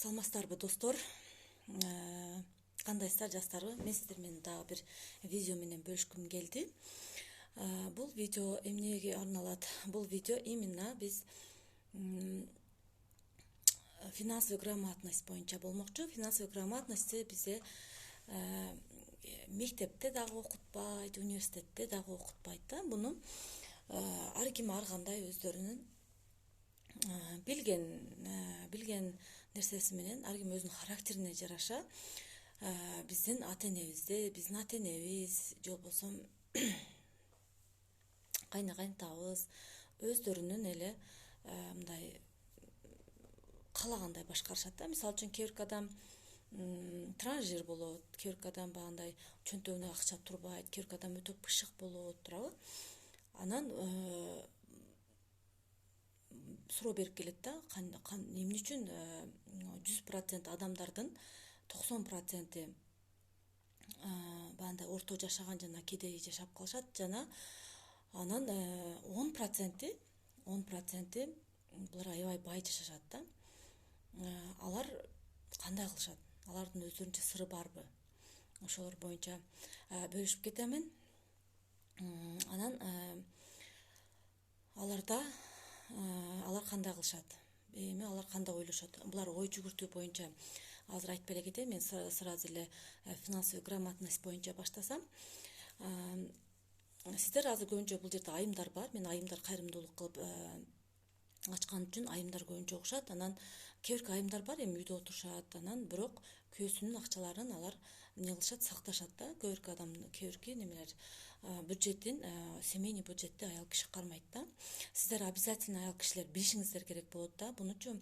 Саламатсыздарбы достор? Кандайсыздар жастарбы? Мен сиздер менен дагы бир видео менен бөлүшкүм келди. Бул видео эмнеге арналат? Бул видео именно биз финансовый грамотность боюнча болмокчу. Финансовый грамотность бизде мектепте дагы окутпайт, университетте дагы окутпайт да. Буну ар ким ар кандай өздөрүнүн билген нерсеси менен ар ким өзүнүн характерине жараша биздин ата энебизде, биздин ата энебиз же болбосо кайнатабыз өздөрүнүн эле мындай каалагандай башкарышат да. Мисалы үчүн кээ бир адам транжир болот, кээ бир адам багандай чөнтөгүнө акча турбайт, кээ бир адам өтө бышык болот, туурабы? Анан суроо берип келет да, эмне үчүн 100% адамдардын 90% бандай орто жашаган жана кедей жашап калышат, жана анан 10% булар аябай бай жашашат да. Алар кандай кылышат? Алардын өздөрүнчө сыры барбы? Ошолор боюнча бөлүшүп кетемин. Анан алар кандай кылышат? Эми алар кандай ойлошот? Булар ой жүгүртүү боюнча азыр айтып эле кетейин. Мен сразу эле финансовый грамотность боюнча баштасам. Сиздер азыр көбүнчө бул жерде айымдар бар. Мен айымдар кайрымдуулук кылып ачкан үчүн айымдар көбүнчө окушат. Анан кээ бир айымдар бар, эми үйдө отурушат. Анан бирок күйөөсүнүн акчаларын алар эмне кылышат, сакташат да. Кээ бирки немелер бюджетин, семейный бюджетти аял киши кармайт да. Сиздер обязательно аял кишилер билишиңиздер керек болот да. Бунучу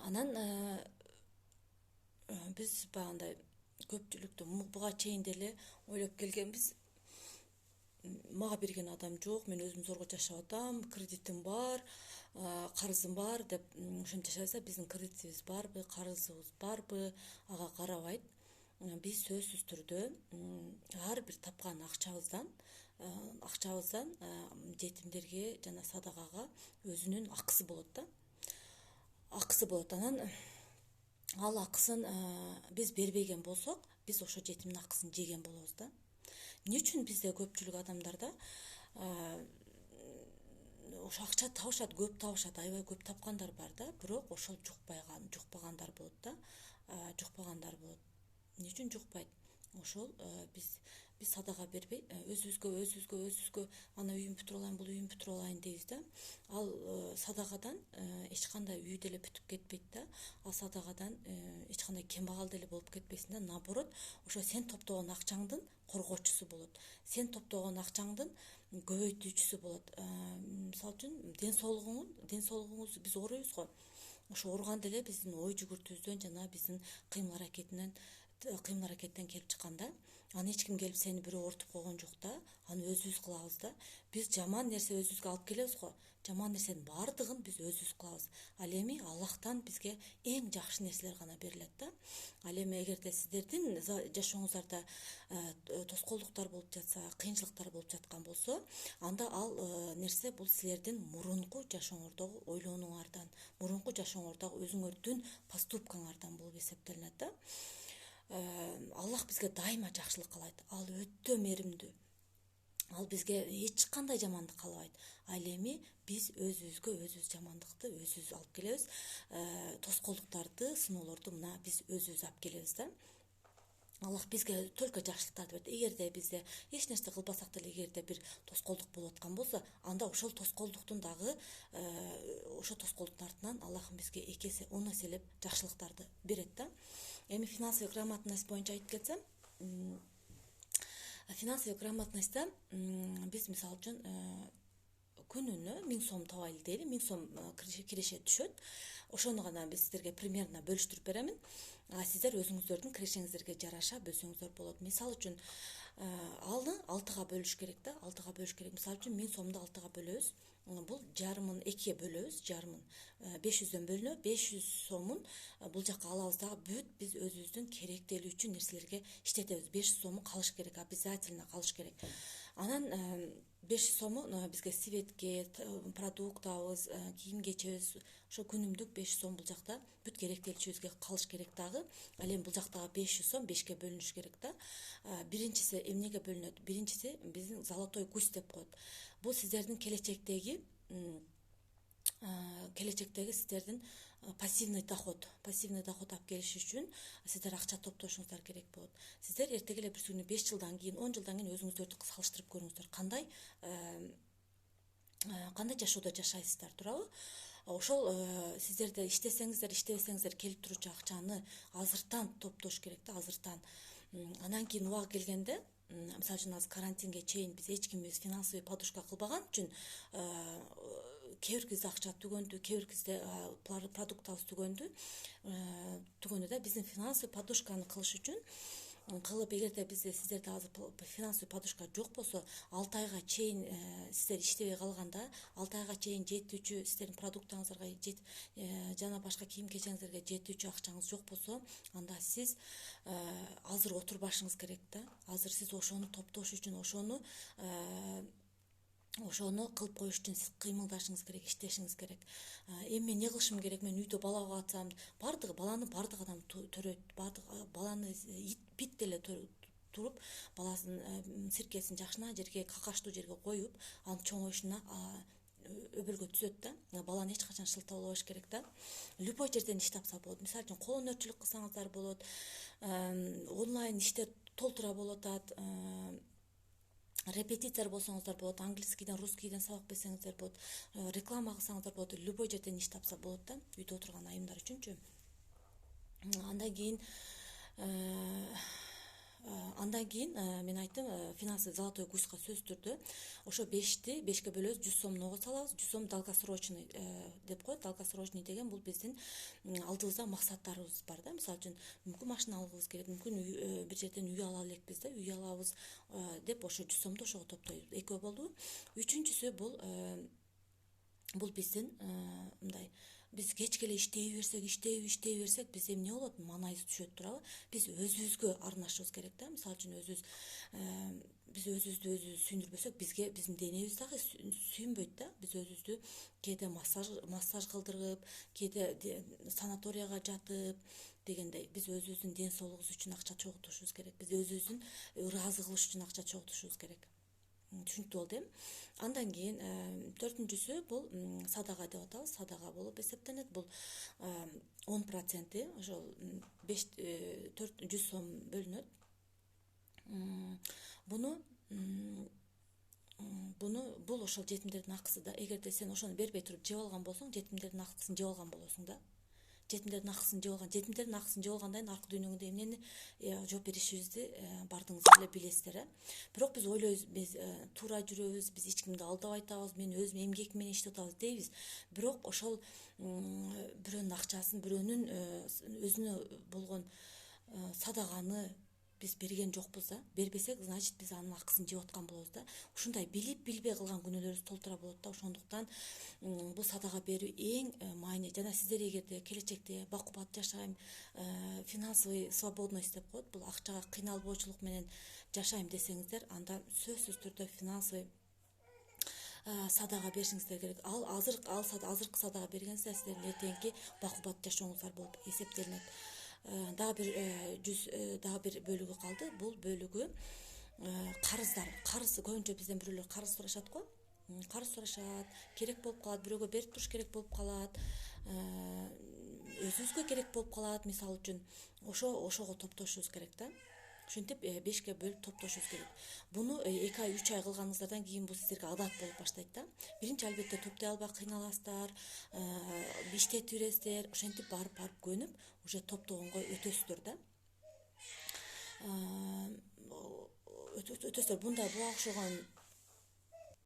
анан биз багандай көпчүлүктө буга чейин деле ойлоп келгенбиз. Мага берген адам жок, мен өзүм зорго жашап атам, кредитим бар, карызым бар деп ошентип жашаса, биздин кредитибиз барбы, карызыбыз барбы, ага карабайт. Биз сөзсүз түрдө ар бир тапкан акчабыздан жетимдерге жана садагага өзүнүн акысы болот да. Акысы болот. Анан ал акысын биз бербеген болсок, биз ошо жетимдин акысын жеген болобуз да. Эмне үчүн бизде көпчүлүк адамдарда ошо акча табышат, көп табышат, аябай көп тапкандар бар да, бирок ошол жукпагандар болот да. Жукпагандар болот. Эмне үчүн жукпайт? Ошол биз садага бербей, өзүбүзгө ана үйүм бүтүрүп алайын, бул үйүм бүтүрүп алайын дейбиз да. Ал садагадан эч кандай үй деле бүтүп кетпейт да. Ал садагадан эч кандай кембагал деле болуп кетпейсиң да. Наоборот, ошо сен топтогон акчаңдын коргоочусу болот. Сен топтогон акчаңдын көбөйтүүчүсү болот. Мисалы үчүн ден соолугуңуз биз ооруйбуз го. Ошо ооруган деле биздин ой жүгүртүүбүздөн жана биздин кыймыл аракеттен келип чыкканда, аны эч ким келип сени бирөө ортуп койгон жок да. Аны өзүбүз кылабыз да. Биз жаман нерсе өзүбүзгө алып келебиз го. Жаман нерсенин баардыгын биз өзүбүз кылабыз. Ал эми Аллахтан бизге эң жакшы нерселер гана берилет да. Ал эми эгерде сиздердин жашооңуздарда тоскоолдуктар болуп жатса, кыйынчылыктар болуп жаткан болсо, анда ал нерсе бул силердин мурунку жашооңордогу ойлонууңардан, мурунку жашооңордогу өзүңөрдүн поступкаңардан болуп эсептелинет да. Аллах бизге дайыма жакшылык каалайт. Ал өтө мээримдүү. Ал бизге эч кандай жамандык каалабайт. Ал эми биз өзүбүз жамандыкты өзүбүз алып келебиз. Тоскоолдуктарды, сыноолорду мына биз өзүбүз алып келебиз да. Аллах бизге только жакшылыктарды берет. Эгерде бизде эч нерсе кылбасак деле, эгерде бир тоскоолдук болуп аткан болсо, анда ошол тоскоолдуктун дагы ошо тоскоолдуктун артынан Аллахым бизге 2 эсе 10 эселеп жакшылыктарды берет да. Эми финансовый грамотность боюнча айтып кетсем, финансовый грамотностьта биз мисалы үчүн күнүнө 1000 сом табайлы дейли, 1000 сом киреше түшөт. Ошону гана биз сиздерге примерно бөлүштүрүп беремин. Сиздер өзүңүздөрдүн кирешеңиздерге жараша бөлсөңүздөр болот. Мисалы үчүн аны 6га бөлүш керек да, 6га бөлүш керек. Мисалы үчүн 1000 сомду 6га бөлөбүз. Бул жарымын 2ге бөлөбүз, жарымын 500дөн бөлүнөт, 500 сомун бул жака алабыз дагы бүт биз өзүбүздүн керектелүүчү нерселерге иштетебиз. 500 сому калыш керек, обязательно калыш керек. Анан 500 сому бизге светке, продукт алабыз, кийим кечебиз, ошо күнүмдүк 500 сом бул жакта бүт керектеличибизге калыш керек дагы. Ал эми бул жактагы 500 сом 5ке бөлүнүш керек да. Биринчиси эмнеге бөлүнөт? Биринчиси биздин золотой гусь деп коет. Бул сиздердин келечектеги сиздердин пассивный доход алып келиш үчүн сиздер акча топтошуңуздар керек болот. Сиздер эртеге эле бир күнү 5 жылдан кийин, 10 жылдан кийин өзүңүздөрдү салыштырып көрүңүздөр. Кандай жашоодо жашайсыздар, туурабы? Ошол сиздерде иштесеңиздер, иштебесеңиздер келип туручу акчаны азыртан топтош керек да, азыртан. Анан кийин убагы келгенде, мисалы үчүн азыр карантинге чейин биз эч кимибиз финансовый подушка кылбаган үчүн кээ бир кезде акча түгөндү, кээ бир кезде продуктабыз түгөндү да. Биздин финансовый подушканы кылыш үчүн кылып, эгерде бизде сиздерде азыр финансовый подушка жок болсо, 6 айга чейин сиздер иштебей калганда, 6 айга чейин жетүүчү сиздердин продуктаңыздарга жана башка кийим кечеңиздерге жетүүчү акчаңыз жок болсо, анда сиз азыр отурбашыңыз керек да. Азыр сиз ошону топтош үчүн, ошону кылып коюш үчүн сиз кыймылдашыңыз керек, иштешиңиз керек. Эми мен эмне кылышым керек? Мен үйдө бала угуп атсам, баланы бардык адам төрөйт. Баланы бит деле туруп, баласын сиркесин жакшына жерге, какаштуу жерге коюп, анын чоңоюшуна өбөлгө түзөт да. Баланы эч качан шылтабалабаш керек да. Любой жерден иш тапса болот. Мисалы үчүн кол өнөрчүлүк кылсаңыздар болот, онлайн иштер толтура болот атат, репетитор болсоңуздар болот, английскийден, русскийден сабак берсеңиздер болот, реклама кылсаңыздар болот, любой жерден иш тапса болот да, үйдө отурган айымдар үчүнчү. Андан кийин мен айттым, финансовый золотой гуська сөзсүз түрдө ошо 5ке бөлөбүз, 100 сомного салабыз. 100 сом долгосрочный деп коет. Долгосрочный деген бул биздин алдыбызда максаттарыбыз бар да. Мисалы үчүн мүмкүн машина алгыбыз келет, мүмкүн бир жерден үй ала элекпиз да, үй алабыз деп ошо 100 сомду ошого топтойбуз. Экөө болду. Үчүнчүсү бул биздин мындай, биз кечке эле иштей берсек, биз эмне болот? Маанайыбыз түшөт, туурабы? Биз өзүбүзгө арнашыбыз керек да. Мисалы үчүн биз өзүбүздү сүйүндүрбөсөк, биздин денебиз дагы сүйүнбөйт да. Биз өзүбүздү кээде массаж кылдырып, кээде санаторияга жатып дегендей, биз өзүбүздүн ден соолугубуз үчүн акча чогултушубуз керек. Биз өзүбүздүн ыраазы кылыш үчүн акча чогултушубуз керек. Түшүнүктүү болду эми. Андан кийин 4-үнчүсү бул садага деп атабыз. Садага болуп эсептенет. Бул 10%, ошол 100 сом бөлүнөт. Бул ошол жетимдердин акысы да. Эгерде сен ошону бербей туруп жеп алган болсоң, жетимдердин акысын жеп алган болосуң да. Жетимдердин акысын жеп алгандан кийин аркы дүйнөңдө эмнени жооп беришибизди бардыгыңыздар эле билесиздер. Бирок биз ойлойбуз, биз туура жүрөбүз, биз эч кимди алдабай атабыз, мен өзүм эмгек менен иштеп атабыз дейбиз. Бирок ошол бирөөнүн акчасын, бирөөнүн өзүнө болгон садаганы биз берген жокпуз да. Бербесек, значит, биз анын акысын жеп аткан болобуз да. Ушундай билип билбей кылган күнөөлөрүбүз толтура болот да. Ошондуктан бул садага берүү эң маани. Жана сиздер эгерде келечекте бакубат жашайм, финансовый свободность деп коет, бул акчага кыйналбоочулук менен жашайм десеңиздер, анда сөзсүз түрдө финансовый садага беришиңиздер керек. Азыркы садага бергенсиздер, сиздердин эртеңки бакубат жашооңуздар болуп эсептелинет. Дагы бир бөлүгү калды. Бул бөлүгү карыздар. Карыз көбүнчө бизден бирөөлөр карыз сурашат го. Карыз сурашат, керек болуп калат, бирөөгө берип туруш керек болуп калат, өзүбүзгө керек болуп калат, мисалы үчүн. Ошого топтошубуз керек да. Ошентип 5ке бөлүп топтошубуз керек. Буну 2 ай, 3 ай кылганыңыздардан кийин бул сиздерге адат болуп баштайт да. Биринчи албетте топтой албай кыйналасыздар, иштетип бересиздер, ошентип барып көнүп, уже топтогонго өтөсүздөр да. Буга окшогон